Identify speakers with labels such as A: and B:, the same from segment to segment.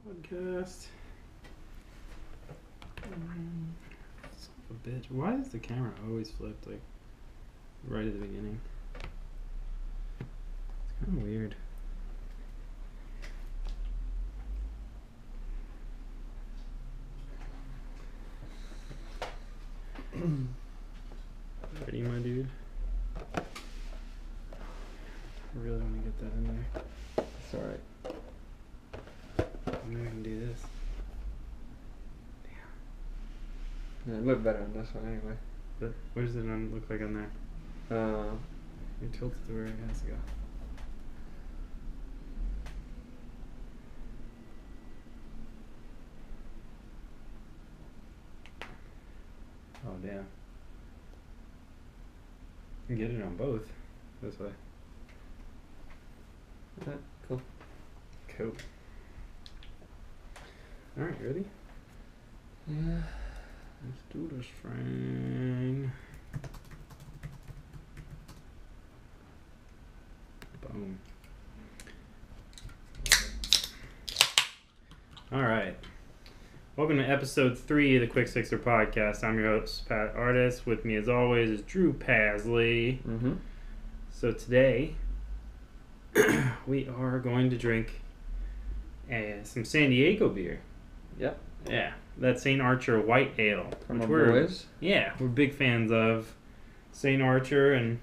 A: Podcast. Son of a bitch. Why is the camera always flipped like right at the beginning? It's kind of weird. Ready, my dude? I really want to get that in there.
B: It's alright.
A: I'm not gonna do this.
B: Yeah, it looked better on this one anyway.
A: But what does it look like on there? It tilts to where it has to go. Oh damn. You can get it on both. This way.
B: Alright, cool.
A: Cool. Alright, ready?
B: Yeah.
A: Let's do this, Frank. Boom. Alright. Welcome to episode 3 of the Quick Sixer Podcast. I'm your host, Pat Artis. With me, as always, is Drew Pasley.
B: Mm-hmm.
A: So today, we are going to drink some San Diego beer.
B: Yep.
A: Yeah, that's St. Archer White Ale.
B: From
A: which
B: our boys.
A: Yeah, we're big fans of St. Archer and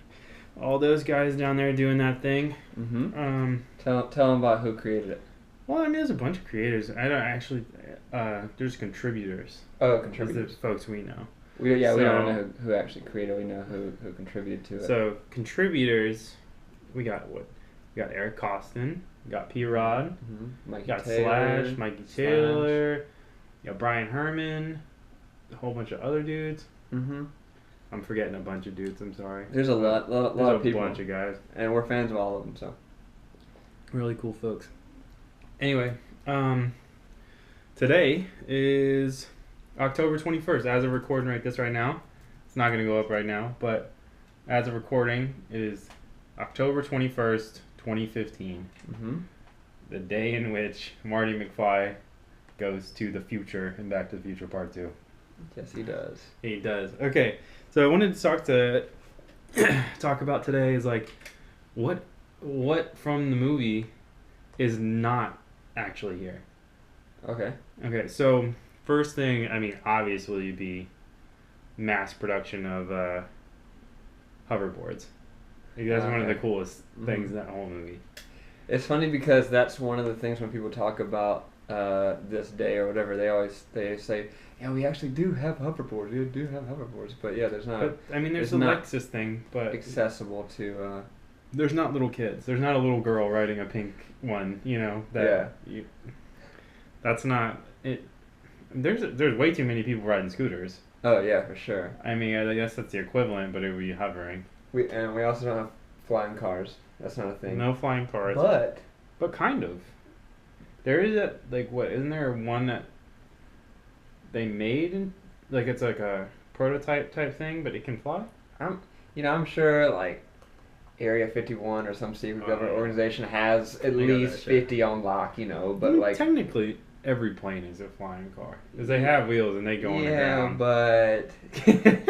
A: all those guys down there doing that thing.
B: Mm-hmm. Tell them about who created it.
A: Well, I mean, there's a bunch of creators. I don't actually. There's contributors.
B: Oh, contributors.
A: The folks we know.
B: We don't know who actually created it. We know who contributed to it.
A: So contributors, we got what? We got Eric Costin. We got P. Rod.
B: Mm-hmm.
A: We got Slash, Mikey Taylor. You got Brian Herman. A whole bunch of other dudes.
B: Mm-hmm.
A: I'm forgetting a bunch of dudes. I'm sorry.
B: There's a lot of people.
A: A bunch of guys.
B: And we're fans of all of them, so.
A: Really cool folks. Anyway, today is October 21st. As of recording right now, it's not going to go up right now, but as of recording, it is October 21st, 2015.
B: Mm-hmm.
A: The day in which Marty McFly goes to the future in Back to the Future Part 2.
B: Yes, he does.
A: He does. Okay, so I wanted to talk about today is like what from the movie is not actually here.
B: Okay.
A: Okay, so first thing, I mean, obviously be mass production of hoverboards. Like, that's one of the coolest things in that whole movie.
B: It's funny because that's one of the things when people talk about this day or whatever, they say, yeah, we actually do have hoverboards. We do have hoverboards, but yeah, there's not.
A: But I mean, there's the Lexus thing, but
B: accessible to.
A: There's not little kids. There's not a little girl riding a pink one. You know that. Yeah. That's not it. There's way too many people riding scooters.
B: Oh yeah, for sure.
A: I mean, I guess that's the equivalent, but it would be hovering.
B: We also don't have flying cars. That's not a thing.
A: No flying cars. But kind of. There is isn't there one that they made like it's like a prototype type thing, but it can fly?
B: I'm sure like Area 51 or some secret government organization has at least 50 on lock, but
A: I mean, technically every plane is a flying car because they have wheels and they go on the ground.
B: Yeah, but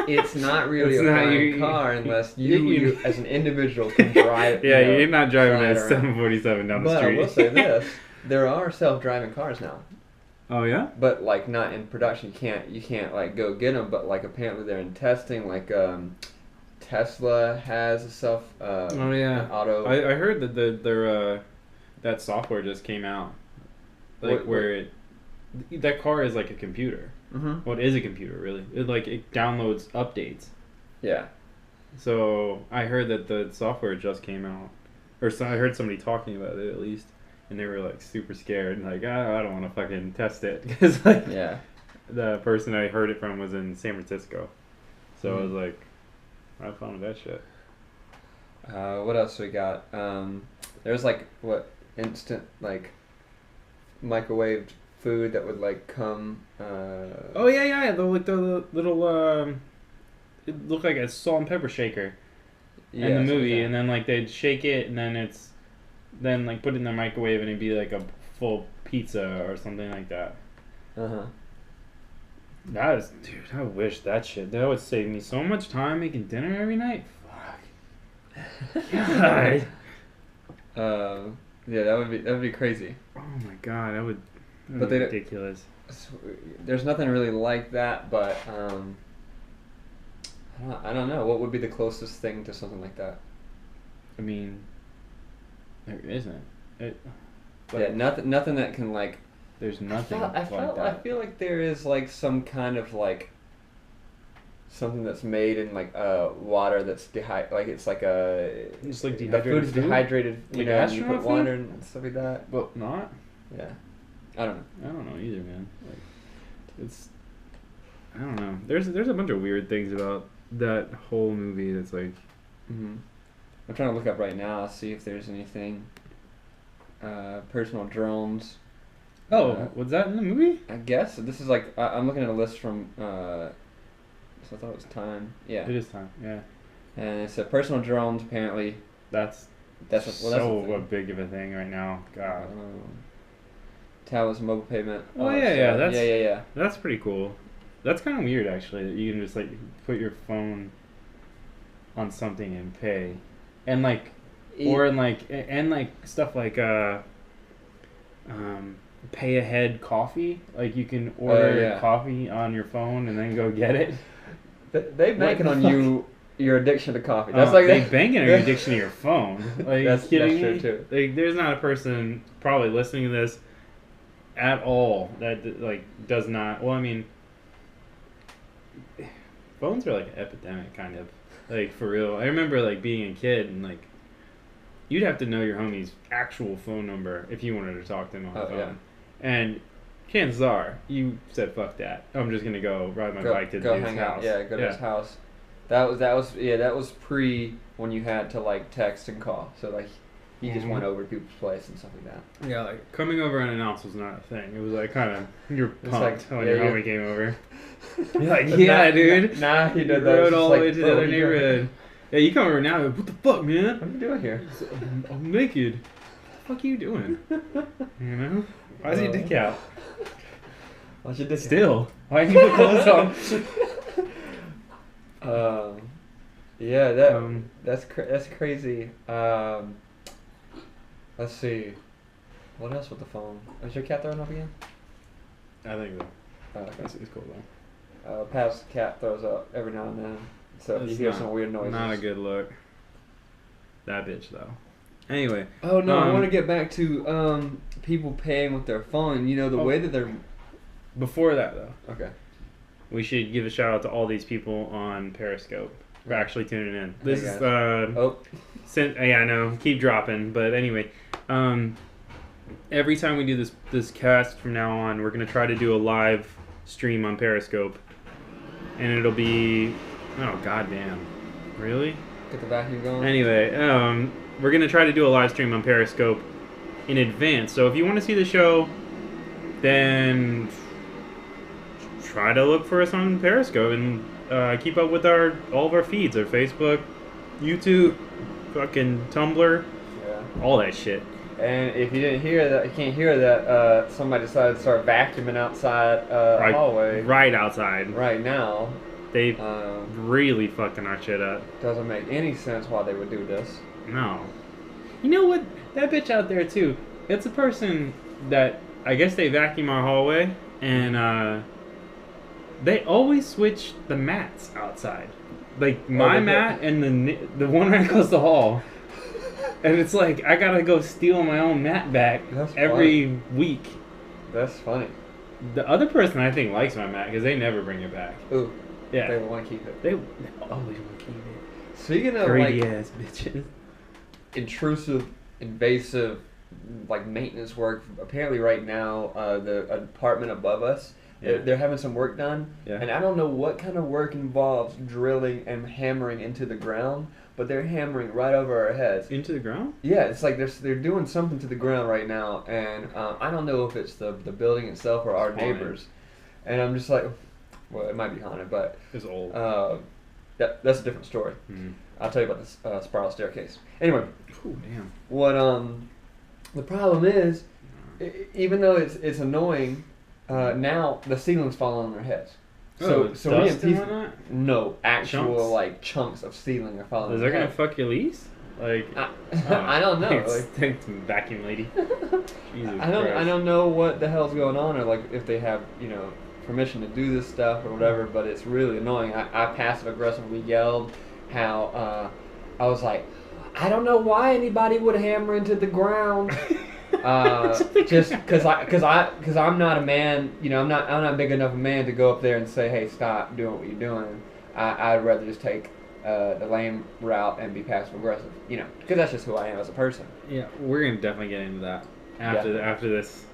B: it's not really a flying car unless you as an individual can drive.
A: Yeah, you're not driving a 747 down the street.
B: But I will say this: there are self-driving cars now.
A: Oh yeah.
B: But like not in production. You can't like go get them. But like apparently they're in testing. Like Tesla has a self. Auto.
A: I heard that their that software just came out. Like that car is like a computer.
B: Mm-hmm.
A: Well, it is a computer, really. It downloads updates.
B: Yeah.
A: So I heard that the software just came out, or I heard somebody talking about it at least, and they were like super scared and like, I don't want to fucking test it because the person I heard it from was in San Francisco, so I was like, have fun with that shit.
B: What else we got? There's instant microwaved food that would come.
A: Oh yeah. The little it looked like a salt and pepper shaker in the movie, and then they'd shake it, and then put it in the microwave, and it'd be like a full pizza or something like that.
B: Uh-huh.
A: Dude, I wish that would save me so much time making dinner every night. Fuck. God.
B: Yeah, that would be crazy.
A: Oh my god, that would be ridiculous.
B: There's nothing really like that, but I don't know. What would be the closest thing to something like that?
A: I mean, there isn't.
B: Nothing that can like.
A: There's nothing
B: I feel like there is like some kind of like something that's made in like water that's it's like
A: it's like dehydrated.
B: The food is dehydrated,
A: like
B: and you put water and stuff like that.
A: Well, not.
B: Yeah, I don't
A: know either, man. Like, I don't know. There's a bunch of weird things about that whole movie that's like.
B: Mm-hmm. I'm trying to look up right now, see if there's anything. Personal drones.
A: Oh, was that in the movie?
B: I guess this is like I'm looking at a list from. So I thought it was Time. Yeah.
A: It is Time. Yeah.
B: And it said personal drones. Apparently,
A: that's a big of a thing right now. God.
B: Tablets, mobile payment.
A: Oh yeah.
B: Yeah.
A: That's pretty cool. That's kind of weird actually. That you can just like put your phone on something and pay, and like, and like stuff like pay ahead coffee. Like you can order coffee on your phone and then go get it.
B: They banking on your addiction to coffee.
A: That's like they banking on your addiction to your phone. Like
B: that's true too.
A: Like there's not a person probably listening to this at all that like does not. Well, I mean, phones are like an epidemic, kind of. Like for real. I remember like being a kid and like you'd have to know your homie's actual phone number if you wanted to talk to him on the phone. Yeah. And chances are you said fuck that. I'm just gonna go ride my bike to his house.
B: Yeah, go to his house. That was pre when you had to like text and call. So like you just went over to people's place and stuff like that.
A: Yeah, like coming over unannounced was not a thing. It was like kind of you're pumped when your homie came over. You're like, yeah, dude.
B: Nah, he did that.
A: Rode all the way to the other neighborhood. Yeah, you come over now. What the fuck, man?
B: What are you doing here?
A: I'm naked. What the fuck are you doing? You know? Why's your dick out?
B: Why's your dick
A: Still? Why didn't you put clothes
B: on? Yeah, that's crazy. Let's see. What else with the phone? Is your cat throwing up again?
A: I think so.
B: Oh, okay.
A: It's cool though.
B: Pat's cat throws up every now and then. So if you hear some weird noises.
A: Not a good look. That bitch though. Anyway.
B: Oh no, I want to get back to people paying with their phone. You know the way that they're.
A: Before that though.
B: Okay.
A: We should give a shout out to all these people on Periscope for actually tuning in. This is I know, keep dropping, but anyway, every time we do this cast from now on, we're gonna try to do a live stream on Periscope, and it'll be, oh goddamn, really?
B: Get the vacuum going.
A: Anyway, we're gonna try to do a live stream on Periscope in advance. So if you want to see the show, then try to look for us on Periscope and keep up with all of our feeds, our Facebook, YouTube, fucking Tumblr, all that shit.
B: And if you didn't hear that, you can't hear that, somebody decided to start vacuuming outside the hallway.
A: Right outside.
B: Right now.
A: They really fucking our shit up.
B: Doesn't make any sense why they would do this.
A: No. You know what? That bitch out there, too. It's a person that, I guess they vacuum our hallway, and they always switch the mats outside. Like, my mat and the one right across the hall. And it's like, I gotta go steal my own mat back every week.
B: That's funny.
A: The other person, I think, likes my mat because they never bring it back.
B: Ooh.
A: Yeah.
B: They want to keep it.
A: They always want to keep it.
B: Speaking of,
A: greedy ass bitches.
B: Intrusive, invasive, like, maintenance work, apparently right now, the apartment above us, they're having some work done. Yeah. And I don't know what kind of work involves drilling and hammering into the ground, but they're hammering right over our heads.
A: Into the ground?
B: Yeah, it's like they're doing something to the ground right now, and I don't know if it's the building itself or our neighbors. And I'm just like, well, it might be haunted, but
A: it's old.
B: That's a different story.
A: Mm-hmm.
B: I'll tell you about this spiral staircase. Anyway,
A: oh damn.
B: What the problem is even though it's annoying, now the ceiling's falling on their heads. So me and people, no, actual chunks? Chunks of ceiling are falling.
A: Is that gonna fuck your lease? Like
B: I don't know.
A: Thanks, vacuum lady. Jesus
B: I don't know what the hell's going on, or like if they have permission to do this stuff or whatever. But it's really annoying. I passive aggressively yelled how I was like, I don't know why anybody would hammer into the ground. Just because I'm not a man, I'm not big enough a man to go up there and say, hey, stop doing what you're doing. I'd rather just take the lame route and be passive aggressive, because that's just who I am as a person.
A: Yeah, we're gonna definitely get into that after this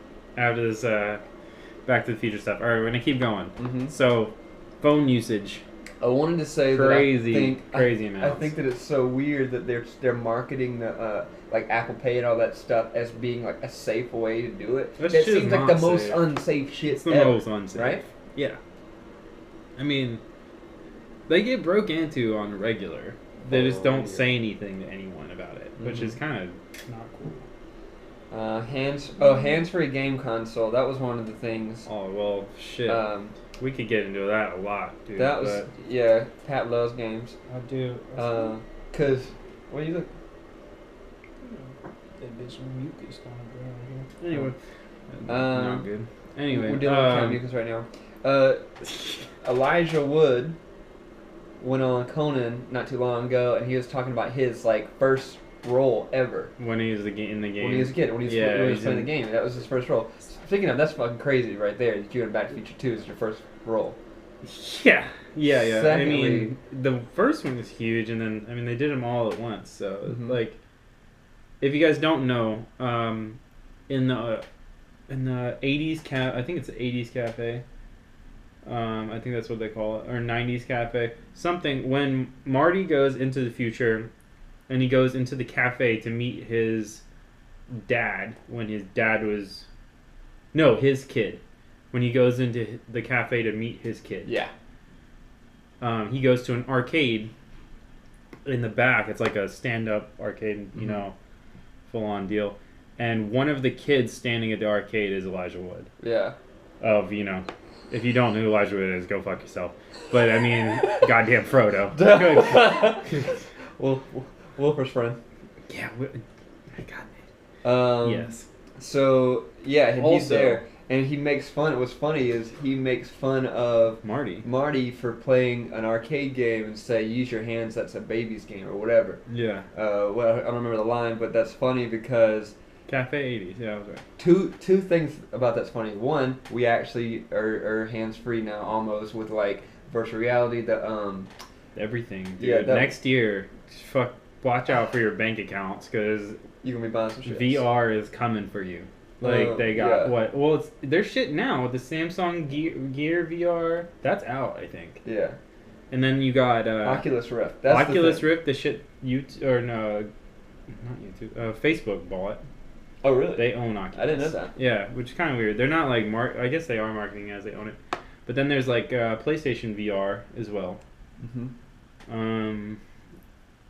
A: Back to the Future stuff. All right, we're gonna keep going.
B: Mm-hmm.
A: So, phone usage.
B: I wanted to say
A: crazy
B: amounts.
A: I
B: think that it's so weird that they're marketing the like Apple Pay and all that stuff as being like a safe way to do it.
A: That
B: seems like the most unsafe shit.
A: It's the
B: ever,
A: most unsafe,
B: right?
A: Yeah. I mean, they get broke into on regular. They just don't say anything to anyone about it, which is kind of not cool.
B: Hands-free game console. That was one of the things.
A: Oh well, shit. We could get into that a lot, dude.
B: That was Pat loves games.
A: I do.
B: Cause what do you look?
C: That bitch mucus on the
A: Anyway, not good. Anyway,
B: we're dealing with mucus right now. Elijah Wood went on Conan not too long ago, and he was talking about his first role ever.
A: When he was in the game.
B: When he was a kid, when he was playing the game, that was his first role. Speaking of, that's fucking crazy right there. That you in Back to the Future 2 is your first role.
A: Yeah. Secondly, I mean, the first one was huge, and then they did them all at once. So if you guys don't know, in the 80s I think it's the 80s cafe. I think that's what they call it, or 90s cafe. Something when Marty goes into the future, and he goes into the cafe to meet his dad when his dad was. No, his kid. When he goes into the cafe to meet his kid.
B: Yeah.
A: He goes to an arcade in the back. It's like a stand-up arcade, full-on deal. And one of the kids standing at the arcade is Elijah Wood.
B: Yeah.
A: If you don't know who Elijah Wood is, go fuck yourself. But, I mean, goddamn Frodo.
B: Wilfer's friend.
A: Yeah. God. Yes.
B: So he's there, and he makes fun. What's funny is he makes fun of Marty for playing an arcade game and say, "Use your hands. That's a baby's game," or whatever.
A: Yeah.
B: Well, I don't remember the line, but that's funny because
A: Cafe 80s. Yeah, I was right.
B: Two things about that's funny. One, we actually are hands free now, almost with virtual reality.
A: Everything. Dude. Yeah. Next year, watch out for your bank accounts because.
B: You're going to be buying some shit.
A: VR is coming for you. They got what? Well, there's shit now with the Samsung Gear VR. That's out, I think.
B: Yeah.
A: And then you got
B: Oculus Rift.
A: That's Oculus Rift. The shit not YouTube. Facebook bought.
B: Oh really?
A: They own Oculus.
B: I didn't know that.
A: Yeah, which is kind of weird. They're not I guess they are marketing as they own it. But then there's PlayStation VR as well.
B: Mm-hmm.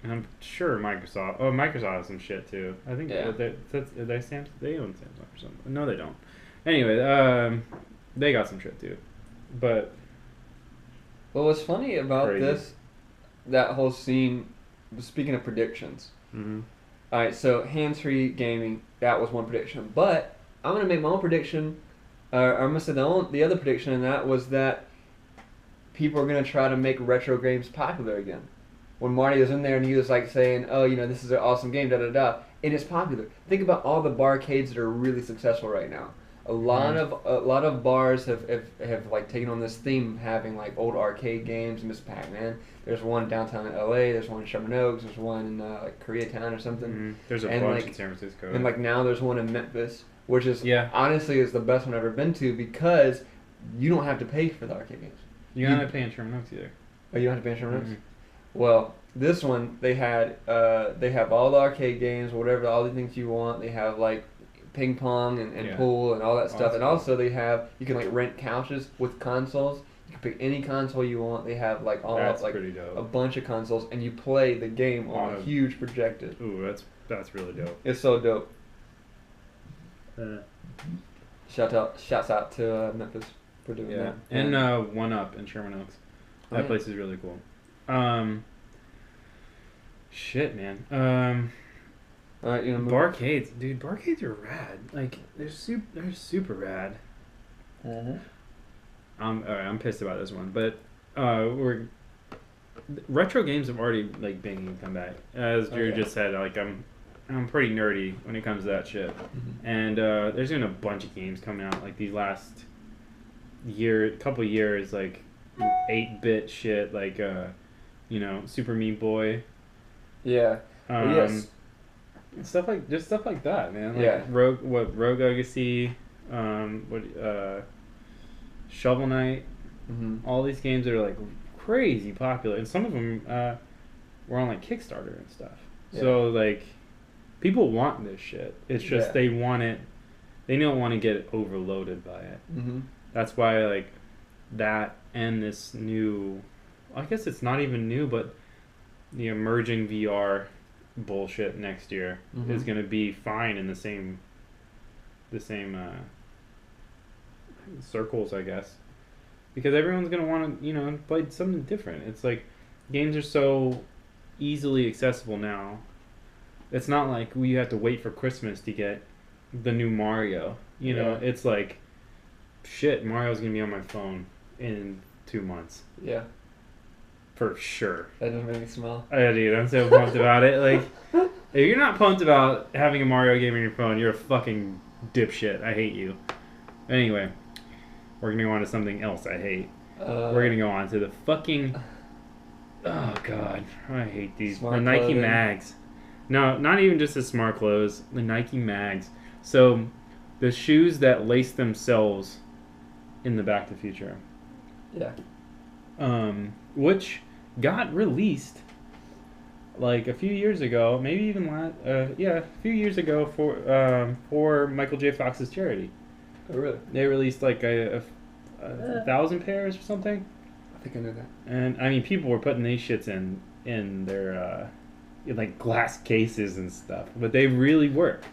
A: And I'm sure Microsoft. Oh, Microsoft has some shit too. I think they own Samsung or something. No, they don't. Anyway, they got some shit too. But
B: what's funny about that whole scene. Speaking of predictions.
A: Mm-hmm.
B: All right, so hands-free gaming. That was one prediction, but I'm gonna make my own prediction. I'm gonna say the other prediction, and that was that people are gonna try to make retro games popular again. When Marty was in there and he was saying, "Oh, this is an awesome game, da da da," and it's popular. Think about all the barcades that are really successful right now. A lot of bars have taken on this theme, having old arcade games. Miss Pac-Man. There's one downtown in L.A. There's one in Sherman Oaks. There's one in Koreatown or something.
A: Mm-hmm. There's a bunch in San Francisco.
B: And now there's one in Memphis, which is honestly is the best one I've ever been to because you don't have to pay for the arcade games.
A: You don't have to pay in Sherman Oaks either.
B: Oh, you don't have to pay in Sherman Oaks? Well, this one they have all the arcade games, whatever, all the things you want. They have ping pong and pool and all that stuff, and also you can rent couches with consoles. You can pick any console you want. They have pretty dope. A bunch of consoles, and you play the game on a huge projector.
A: Ooh, that's really dope.
B: It's so dope. Shouts out to Memphis for doing that.
A: And One Up in Sherman Oaks. That place is really cool. Shit, man.
B: Alright,
A: Barcades, dude. Barcades are rad. Like they're super rad.
B: Mm-hmm.
A: I'm pissed about this one, but retro games have already like been come back. As Drew just said, like I'm pretty nerdy when it comes to that shit.
B: Mm-hmm.
A: And there's been a bunch of games coming out like these last couple years, like 8-bit shit, like Super Meat Boy.
B: Yeah. Yes.
A: Stuff like that, man. Like Rogue Legacy, Shovel Knight.
B: Mm-hmm.
A: All these games are like crazy popular, and some of them were on like Kickstarter and stuff. Yeah. So like, people want this shit. It's just they want it. They don't want to get overloaded by it.
B: Mm-hmm.
A: That's why like that and this new, I guess it's not even new, but the emerging VR bullshit next year is going to be fine in the same circles, I guess, because everyone's going to want to play something different. It's like games are so easily accessible now. It's not like you have to wait for Christmas to get the new Mario. It's like, shit, Mario's going to be on my phone in 2 months.
B: Yeah.
A: For sure.
B: That doesn't make me smile.
A: Dude, I'm so pumped about it. Like, if you're not pumped about having a Mario game on your phone, you're a fucking dipshit. I hate you. Anyway, we're going to go on to something else I hate. We're going to go on to the fucking... Oh, God. I hate these. The Nike mags. No, not even just the smart clothes. The Nike mags. So, the shoes that lace themselves in the Back to the Future.
B: Yeah.
A: Which got released like a few years ago, maybe even a few years ago for Michael J. Fox's charity.
B: Oh, really?
A: They released like a 1,000 pairs or something.
B: I think I know that.
A: And I mean, people were putting these shits in their in like glass cases and stuff, but they really work.